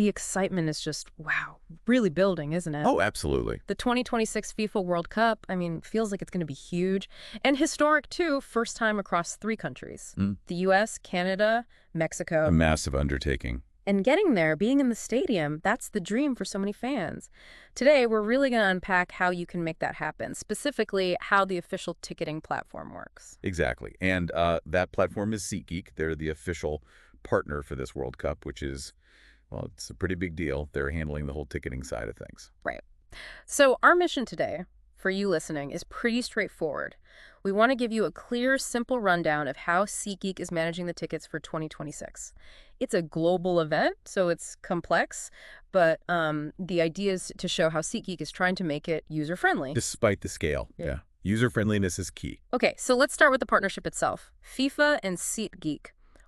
The excitement is just, wow, really building, isn't it? Oh, absolutely. The 2026 FIFA World Cup, I mean, feels like it's going to be huge. And historic, too, first time across 3 countries. The U.S., Canada, A Mexico. massive undertaking. And getting there, being in the stadium, that's the dream for so many fans. Today, we're really going to unpack how you can make that happen, specifically how the official ticketing platform works. Exactly. And that platform is SeatGeek. They're the official partner for this World Cup, which is, well, it's a pretty big deal. They're handling the whole ticketing side of things. Right. So our mission today, for you listening, is pretty straightforward. We want to give you a clear, simple rundown of how SeatGeek is managing the tickets for 2026. It's a global event, so it's complex, but the idea is to show how SeatGeek is trying to make it user-friendly. Despite the scale. Yeah. User-friendliness is key. Okay, so let's start with the partnership itself. FIFA and SeatGeek.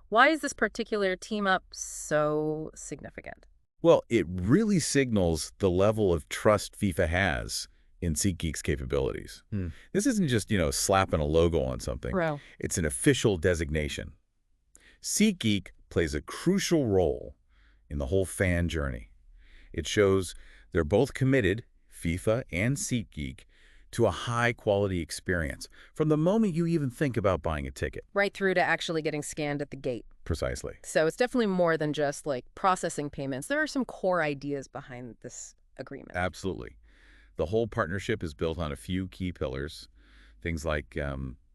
Why is this particular team-up so significant? Well, it really signals the level of trust FIFA has in SeatGeek's capabilities. This isn't just, slapping a logo on something. Bro. It's an official designation. SeatGeek plays a crucial role in the whole fan journey. It shows they're both committed, FIFA and SeatGeek, to a high-quality experience from the moment you even think about buying a ticket. Right through to actually getting scanned at the gate. Precisely. So it's definitely more than just like processing payments. There are some core ideas behind this agreement. Absolutely. The whole partnership is built on a few key pillars, things like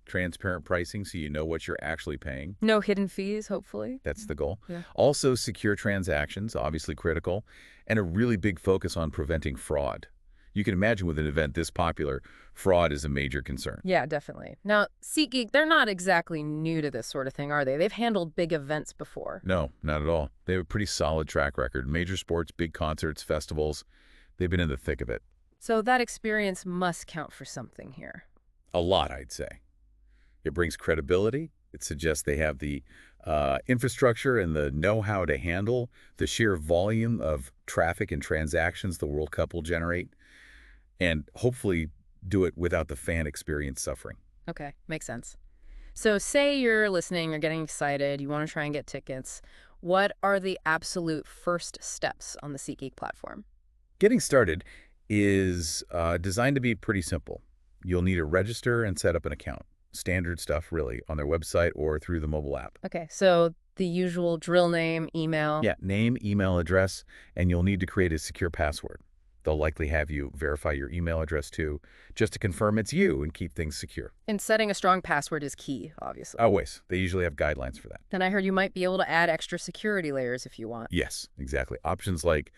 transparent pricing so you know what you're actually paying. No hidden fees, hopefully. That's the goal. Yeah. Also, secure transactions, obviously critical, and a really big focus on preventing fraud. You can imagine with an event this popular, fraud is a major concern. Yeah, definitely. Now, SeatGeek, they're not exactly new to this sort of thing, are they? They've handled big events before. No, not at all. They have a pretty solid track record. Major sports, big concerts, festivals, they've been in the thick of it. So that experience must count for something here. A lot, I'd say. It brings credibility. It suggests they have the infrastructure and the know-how to handle the sheer volume of traffic and transactions the World Cup will generate, and hopefully do it without the fan experience suffering. Okay, makes sense. So say you're listening, you're getting excited, you want to try and get tickets. What are the absolute first steps on the SeatGeek platform? Getting started is designed to be pretty simple. You'll need to register and set up an account. Standard stuff, really, on their website or through the mobile app. Okay, so the usual drill name, email. Yeah, name, email address, and you'll need to create a secure password. They'll likely have you verify your email address, too, just to confirm it's you and keep things secure. And setting a strong password is key, obviously. Always. They usually have guidelines for that. Then I heard you might be able to add extra security layers if you want. Yes, exactly. Options like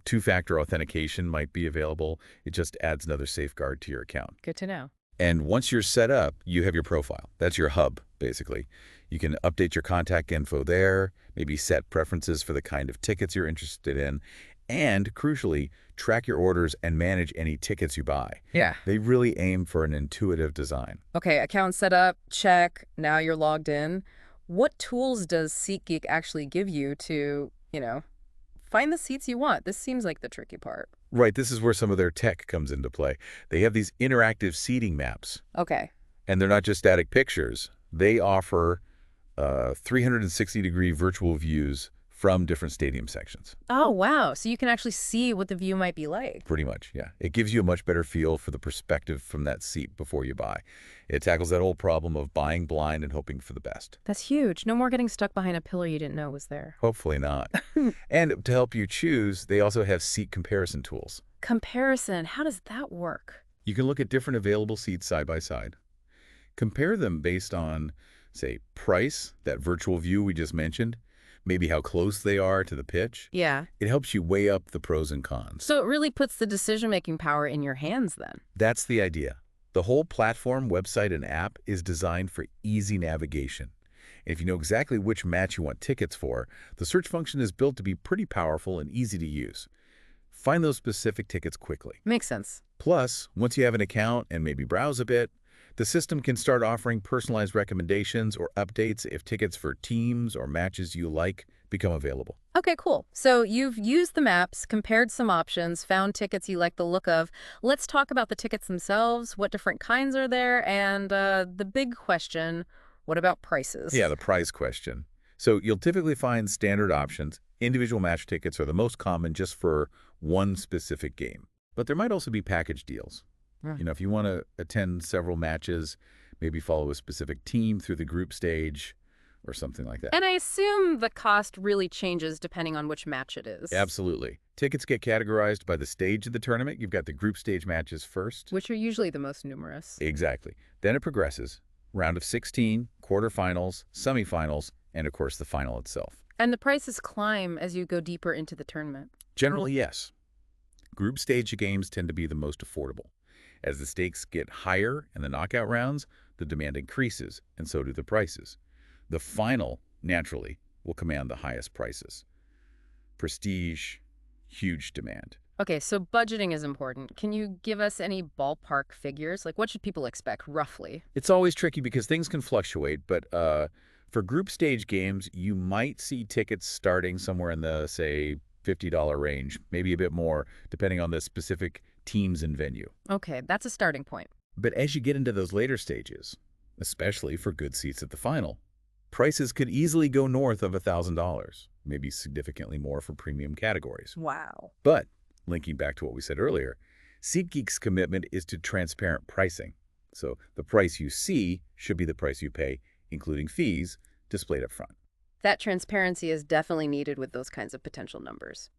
two-factor authentication might be available. It just adds another safeguard to your account. Good to know. And once you're set up, you have your profile. That's your hub, basically. You can update your contact info there, maybe set preferences for the kind of tickets you're interested in, and, crucially, track your orders and manage any tickets you buy. Yeah. They really aim for an intuitive design. Okay, account set up, check. Now you're logged in. What tools does SeatGeek actually give you to, find the seats you want? This seems like the tricky part. Right, this is where some of their tech comes into play. They have these interactive seating maps. Okay. And they're not just static pictures. They offer 360-degree virtual views from different stadium sections. Oh, wow. So you can actually see what the view might be like. Pretty much, yeah. It gives you a much better feel for the perspective from that seat before you buy. It tackles that old problem of buying blind and hoping for the best. That's huge. No more getting stuck behind a pillar you didn't know was there. Hopefully not. And to help you choose, they also have seat comparison tools. Comparison. How does that work? You can look at different available seats side by side. Compare them based on, say, price, that virtual view we just mentioned, maybe how close they are to the pitch. Yeah. It helps you weigh up the pros and cons. So it really puts the decision-making power in your hands then. That's the idea. The whole platform, website, and app is designed for easy navigation. And if you know exactly which match you want tickets for, the search function is built to be pretty powerful and easy to use. Find those specific tickets quickly. Makes sense. Plus, once you have an account and maybe browse a bit, the system can start offering personalized recommendations or updates if tickets for teams or matches you like become available. Okay, cool. So you've used the maps, compared some options, found tickets you like the look of. Let's talk about the tickets themselves. What different kinds are there? And the big question, what about prices? Yeah, the price question. So you'll typically find standard options, Individual match tickets are the most common just for one specific game. But there might also be package deals. Yeah. If you want to attend several matches, maybe follow a specific team through the group stage or something like that. And I assume the cost really changes depending on which match it is. Absolutely. Tickets get categorized by the stage of the tournament. You've got the group stage matches first. Which are usually the most numerous. Exactly. Then it progresses. Round of 16, quarterfinals, semifinals, and of course the final itself. And the prices climb as you go deeper into the tournament. Generally, yes. Group stage games tend to be the most affordable. As the stakes get higher in the knockout rounds, the demand increases, and so do the prices. The final, naturally, will command the highest prices. Prestige, huge demand. Okay, so budgeting is important. Can you give us any ballpark figures? Like, what should people expect, roughly? It's always tricky because things can fluctuate, but for group stage games, you might see tickets starting somewhere in the, say, $50 range, maybe a bit more, depending on the specific teams and venue. Okay, that's a starting point. But as you get into those later stages, especially for good seats at the final, prices could easily go north of $1,000, maybe significantly more for premium categories. Wow. But, linking back to what we said earlier, SeatGeek's commitment is to transparent pricing. So the price you see should be the price you pay, including fees, displayed up front. That transparency is definitely needed with those kinds of potential numbers.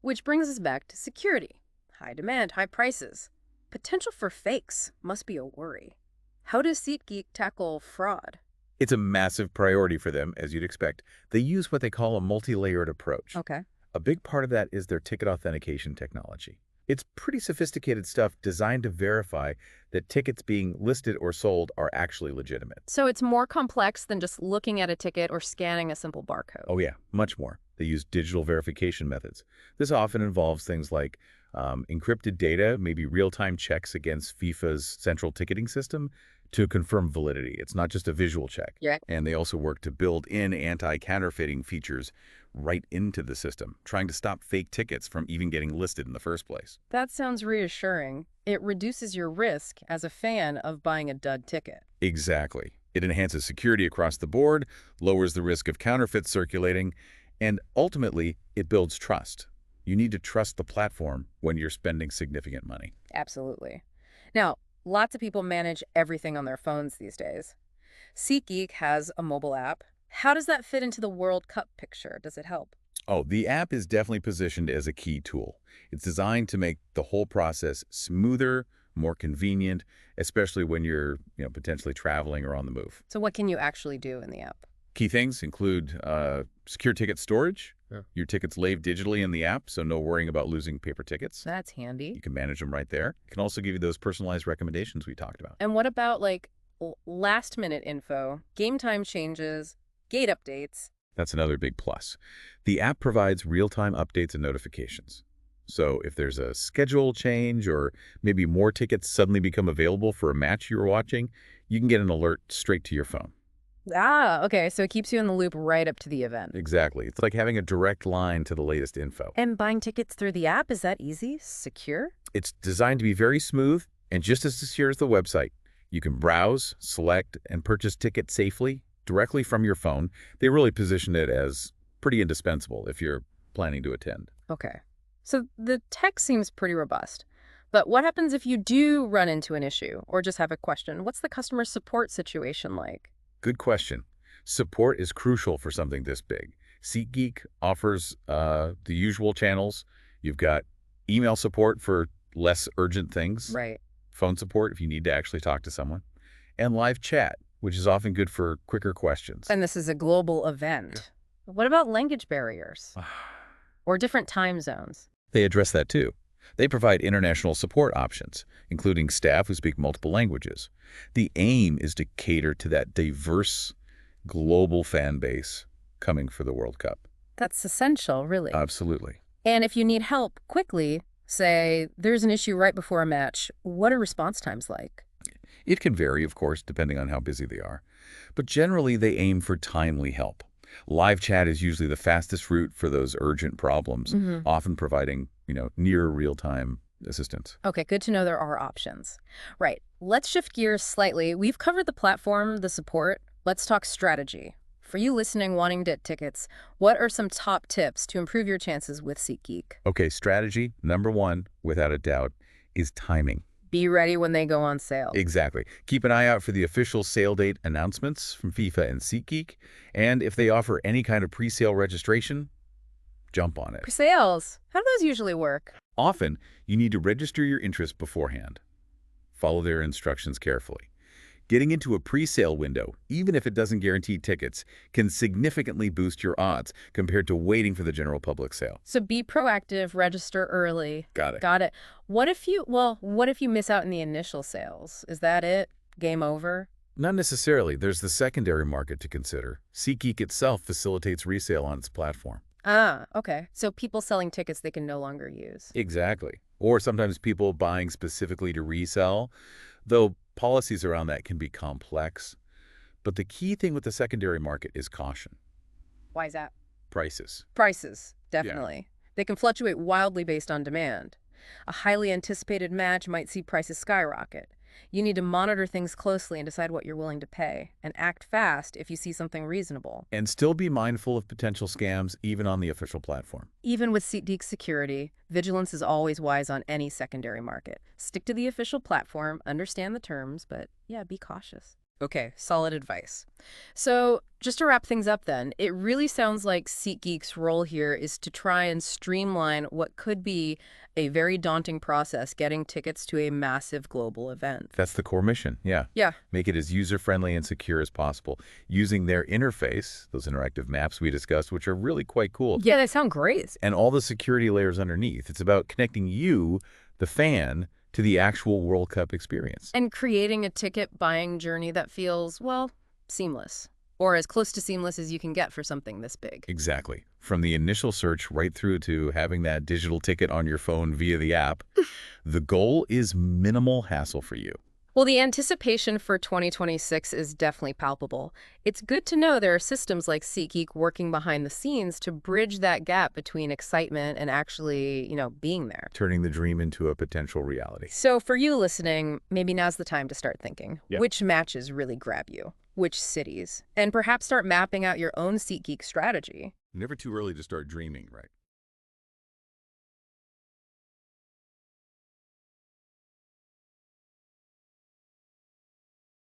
Which brings us back to security. High demand, high prices. Potential for fakes must be a worry. How does SeatGeek tackle fraud? It's a massive priority for them, as you'd expect. They use what they call a multi-layered approach. Okay. A big part of that is their ticket authentication technology. It's pretty sophisticated stuff designed to verify that tickets being listed or sold are actually legitimate. So it's more complex than just looking at a ticket or scanning a simple barcode. Oh yeah, much more. They use digital verification methods. This often involves things like encrypted data, maybe real-time checks against FIFA's central ticketing system to confirm validity. It's not just a visual check. Yeah. And they also work to build in anti-counterfeiting features right into the system, trying to stop fake tickets from even getting listed in the first place. That sounds reassuring. It reduces your risk as a fan of buying a dud ticket. Exactly. It enhances security across the board, lowers the risk of counterfeits circulating, and ultimately, it builds trust. You need to trust the platform when you're spending significant money. Absolutely. Now, lots of people manage everything on their phones these days. SeatGeek has a mobile app. How does that fit into the World Cup picture? Does it help? Oh, the app is definitely positioned as a key tool. It's designed to make the whole process smoother, more convenient, especially when you're, potentially traveling or on the move. So what can you actually do in the app? Key things include secure ticket storage. Yeah. Your tickets live digitally in the app, so no worrying about losing paper tickets. That's handy. You can manage them right there. It can also give you those personalized recommendations we talked about. And what about, like, last-minute info, game time changes, gate updates? That's another big plus. The app provides real-time updates and notifications. So if there's a schedule change or maybe more tickets suddenly become available for a match you're watching, you can get an alert straight to your phone. Ah, okay, so it keeps you in the loop right up to the event. Exactly. It's like having a direct line to the latest info. And buying tickets through the app, is that easy? Secure? It's designed to be very smooth and just as secure as the website. You can browse, select, and purchase tickets safely directly from your phone. They really position it as pretty indispensable if you're planning to attend. Okay. So the tech seems pretty robust. But what happens if you do run into an issue or just have a question? What's the customer support situation like? Good question. Support is crucial for something this big. SeatGeek offers the usual channels. You've got email support for less urgent things, Right. phone support if you need to actually talk to someone, and live chat, which is often good for quicker questions. And this is a global event. What about language barriers or different time zones? They address that too. They provide international support options, including staff who speak multiple languages. The aim is to cater to that diverse global fan base coming for the World Cup. That's essential, really. Absolutely. And if you need help quickly, say there's an issue right before a match, what are response times like? It can vary, of course, depending on how busy they are. But generally, they aim for timely help. Live chat is usually the fastest route for those urgent problems, often providing, near real-time assistance. Okay, good to know there are options. Right. Let's shift gears slightly. We've covered the platform, the support. Let's talk strategy. For you listening wanting to get tickets, what are some top tips to improve your chances with SeatGeek? Okay, strategy number one, without a doubt, is timing. Be ready when they go on sale. Exactly. Keep an eye out for the official sale date announcements from FIFA and SeatGeek, and if they offer any kind of pre-sale registration, jump on it. Pre-sales, how do those usually work? Often, you need to register your interest beforehand. Follow their instructions carefully. Getting into a pre-sale window, even if it doesn't guarantee tickets, can significantly boost your odds compared to waiting for the general public sale. So be proactive, register early. Got it. Got it. What if you miss out in the initial sales? Is that it? Game over? Not necessarily. There's the secondary market to consider. SeatGeek itself facilitates resale on its platform. Ah, okay. So people selling tickets they can no longer use. Exactly. Or sometimes people buying specifically to resell, though policies around that can be complex. But the key thing with the secondary market is caution. Why is that? Prices. Prices, definitely. They can fluctuate wildly based on demand. A highly anticipated match might see prices skyrocket. You need to monitor things closely and decide what you're willing to pay, and act fast if you see something reasonable. And still be mindful of potential scams even on the official platform. Even with SeatGeek security, vigilance is always wise on any secondary market. Stick to the official platform, understand the terms, but yeah, be cautious. Okay, solid advice. So just to wrap things up then, it really sounds like SeatGeek's role here is to try and streamline what could be a very daunting process getting tickets to a massive global event. That's the core mission, yeah. Yeah. Make it as user-friendly and secure as possible using their interface, those interactive maps we discussed, which are really quite cool, Yeah, they sound great. and all the security layers underneath. It's about connecting you, the fan, to the actual World Cup experience. And creating a ticket buying journey that feels, well, seamless. Or as close to seamless as you can get for something this big. Exactly. From the initial search right through to having that digital ticket on your phone via the app, the goal is minimal hassle for you. Well, the anticipation for 2026 is definitely palpable. It's good to know there are systems like SeatGeek working behind the scenes to bridge that gap between excitement and actually, being there. Turning the dream into a potential reality. So for you listening, maybe now's the time to start thinking. Yep. Which matches really grab you? Which cities? And perhaps start mapping out your own SeatGeek strategy. Never too early to start dreaming, right?